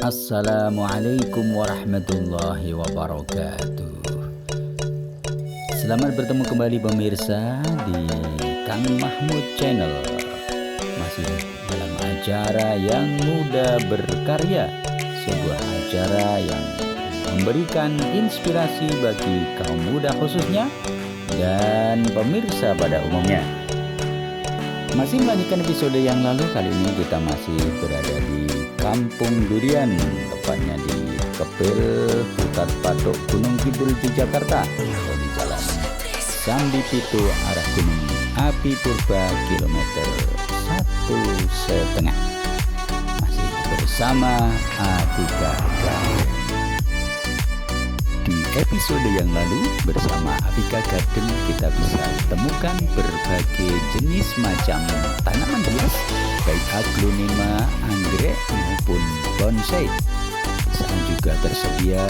Assalamualaikum warahmatullahi wabarakatuh. Selamat bertemu kembali pemirsa di Kang Mahmud Channel. Masih dalam acara yang muda berkarya, sebuah acara yang memberikan inspirasi bagi kaum muda khususnya dan pemirsa pada umumnya. Masih melanjutkan episode yang lalu, kali ini kita masih berada di Kampung Durian, tepatnya di Kepil, Putat Patok, Gunung Kidul di Jakarta, atau di Jalan Sambi Pitu arah Gunung Api Purba kilometer 1,5. Masih bersama Atika Garden. Di episode yang lalu bersama Atika Garden kita bisa temukan berbagai jenis macam tanaman hias, baik aglonema, anggrek maupun bonsai. Di sana juga tersedia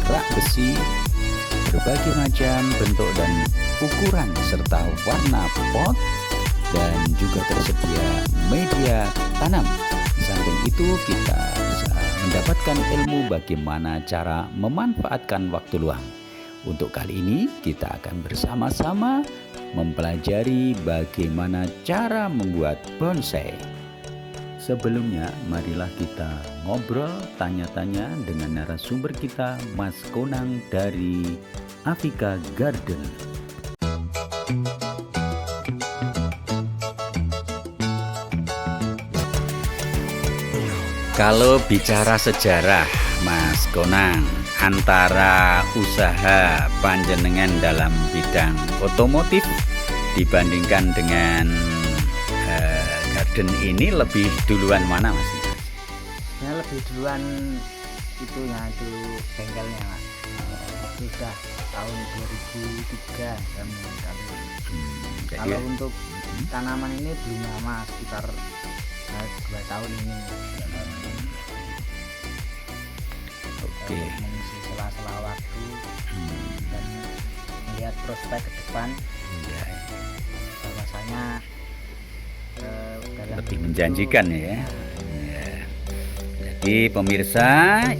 rak besi berbagai macam bentuk dan ukuran serta warna pot, dan juga tersedia media tanam. Di samping itu kita bisa mendapatkan ilmu bagaimana cara memanfaatkan waktu luang. Untuk kali ini kita akan bersama-sama mempelajari bagaimana cara membuat bonsai. Sebelumnya marilah kita ngobrol tanya-tanya dengan narasumber kita, Mas Konang dari Atika Garden. Kalau bicara sejarah, Mas Konang, antara usaha panjenengan dalam bidang otomotif dibandingkan dengan garden ini, lebih duluan mana, Mas? Ya, lebih duluan itu bengkelnya, Mas. Sudah tahun 2003 saya mulai kali. Kalau untuk tanaman ini belum lama, sekitar 2 tahun ini. Oke. Mengisi sela-sela waktu dan melihat prospek ke depan, bahwasanya lebih menjanjikan ya. Jadi pemirsa,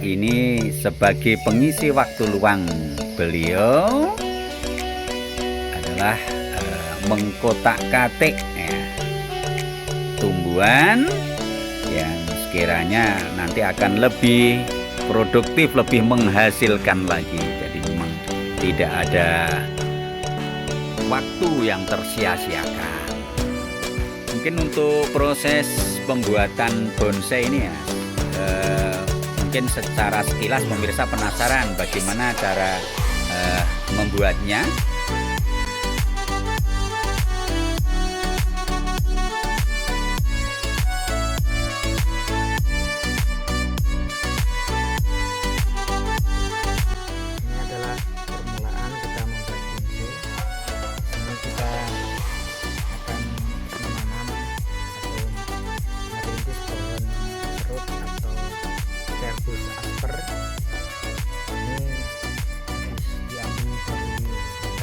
ini sebagai pengisi waktu luang beliau adalah mengkotak-katik tumbuhan yang sekiranya nanti akan lebih produktif, lebih menghasilkan lagi. Jadi memang tidak ada waktu yang tersia-siakan. Mungkin untuk proses pembuatan bonsai ini ya, mungkin secara sekilas pemirsa penasaran bagaimana cara membuatnya.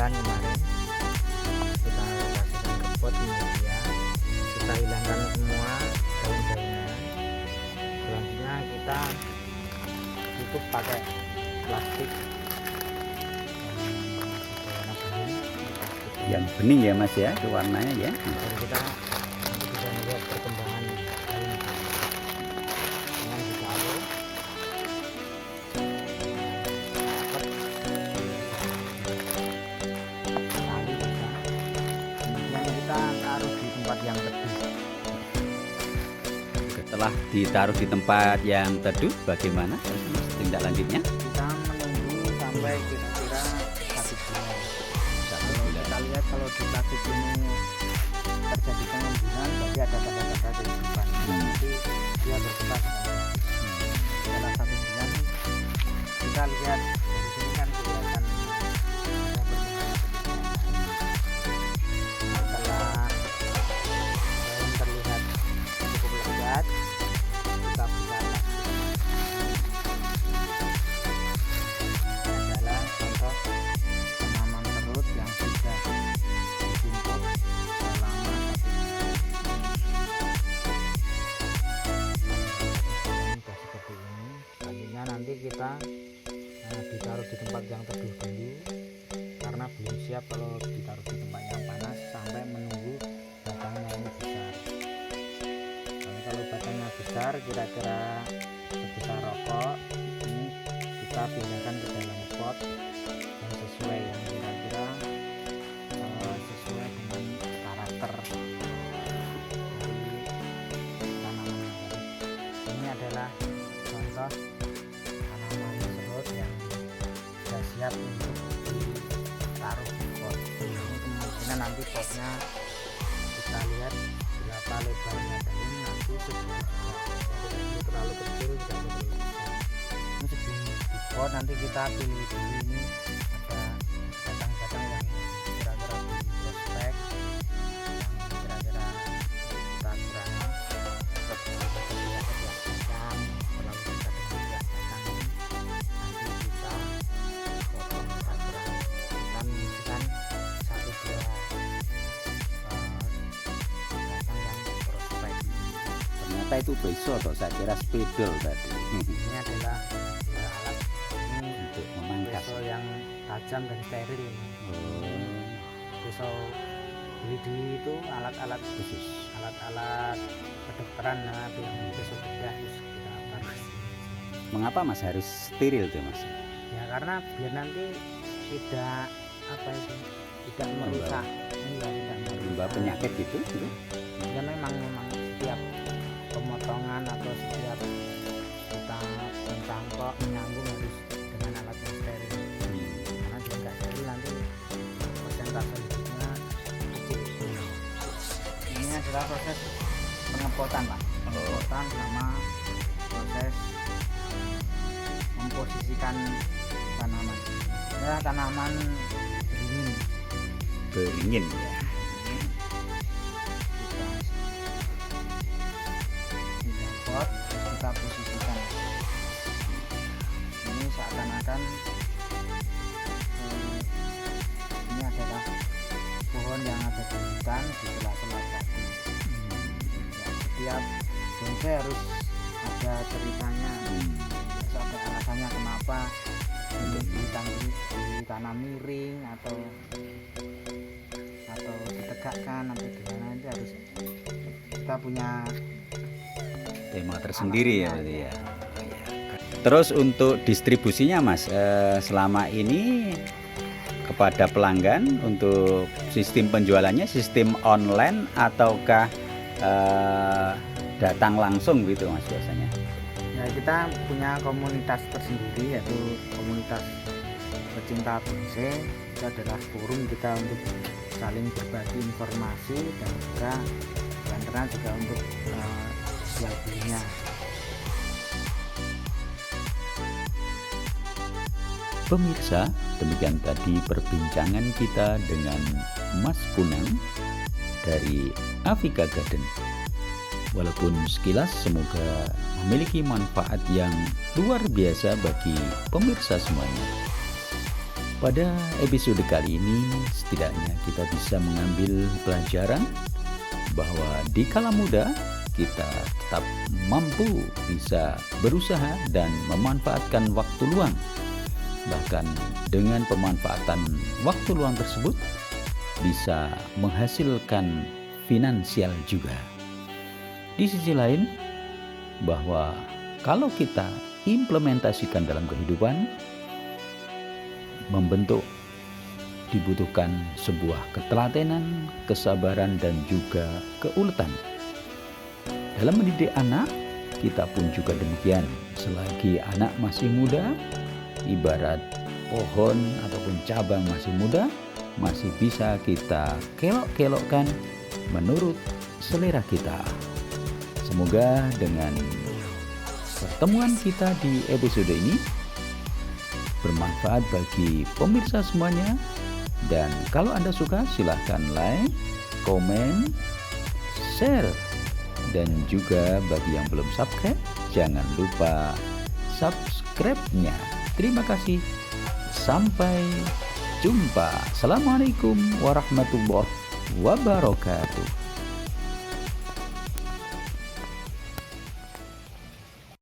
Kemarin kita kasihkan ke pot media, kita hilangkan semua daun-daunnya. Selanjutnya kita tutup pakai plastik yang bening ya Mas ya, itu warnanya ya. dan kita bisa melihat perkembangan daun dengan ditaruh. Yang teduh. Setelah ditaruh di tempat yang teduh, bagaimana tindak lanjutnya? Kita menunggu sampai kira-kira 1 bulan. Kalau kita lihat, kalau di plastik ini terjadi pengembunan, berarti ada tanda-tanda kehidupan. Nanti dia berkembang. Setelah 1 bulan kita lihat dari sini kan kelihatan kita bisa adalah contoh tanaman serut yang sudah ditumpuk selama 1 bulan. Sudah seperti ini. dipegang teduh dulu karena belum siap kalau ditaruh di tempat yang panas sampai menunggu batangnya ini besar. Kalau batangnya besar kira-kira sebesar rokok, ini kita pindahkan ke dalam pot yang sesuai, yang kira-kira sesuai dengan karakter dari tanaman. Ini adalah contoh tanaman serut yang sudah siap untuk ditaruh di pot. Ini kemungkinan nanti potnya kita lihat berapa lebarnya, dan ini nanti sebelum ini terlalu kecil tidak terlalu besar. Ini sebelum di pot nanti kita pilih dulu, ini ada batang-batang yang kira-kira di prospek, yang kira-kira kita kurangi setiap batang terlalu dekat dengan batang ini, nanti kita potong batang. Kita menyisihkan 1-2 batang yang prospek. Ternyata itu besok toh, saya kira spidol tadi. Ini adalah alat Untuk memangkas. pisau yang tajam dan steril ini. Pisau beli di itu alat-alat Khusus. alat-alat kedokteran, nah yang pisau bedah terus kita taruh. Mengapa Mas harus steril tuh Mas? Ya karena biar nanti tidak tidak merusak, tidak Membawa penyakit gitu? Ya memang setiap pemotongan atau setiap kita mencangkok menyambung harus dengan alat yang steril. Karena jika nggak steril nanti persentase hidupnya kecil. Ini adalah proses pengepotan Pak, pengepotan sama proses memposisikan tanaman. Ya tanaman beringin. Beringin ya. Kita pot, kita posisikan. Ini seakan-akan ini adalah pohon yang ada di hutan di sela-sela tadi. Ya, setiap bonsai harus ada ceritanya, harus ada alasannya kenapa ini ditanam miring atau ditegakkan atau gimana, itu harus kita punya Tema tersendiri ya berarti ya. Terus untuk distribusinya Mas, selama ini kepada pelanggan untuk sistem penjualannya sistem online ataukah datang langsung gitu Mas biasanya? Ya kita punya komunitas tersendiri, yaitu komunitas pecinta bonsai. Itu adalah forum kita untuk saling berbagi informasi dan juga antara juga untuk jual belinya. Pemirsa, demikian tadi perbincangan kita dengan Mas Kunang dari Afrika Garden. Walaupun sekilas semoga memiliki manfaat yang luar biasa bagi pemirsa semuanya. Pada episode kali ini setidaknya kita bisa mengambil pelajaran bahwa di kala muda kita tetap mampu bisa berusaha dan memanfaatkan waktu luang. Bahkan dengan pemanfaatan waktu luang tersebut bisa menghasilkan finansial juga. Di sisi lain, bahwa kalau kita implementasikan dalam kehidupan, membentuk dibutuhkan sebuah ketelatenan, kesabaran, dan juga keuletan. Dalam mendidik anak, kita pun juga demikian. Selagi anak masih muda, ibarat pohon ataupun cabang masih muda, masih bisa kita kelok-kelokkan menurut selera kita. Semoga dengan pertemuan kita di episode ini bermanfaat bagi pemirsa semuanya. Dan kalau Anda suka silahkan like, komen, share. Dan juga bagi yang belum subscribe, jangan lupa subscribe-nya. Terima kasih. Sampai jumpa. Assalamualaikum warahmatullahi wabarakatuh.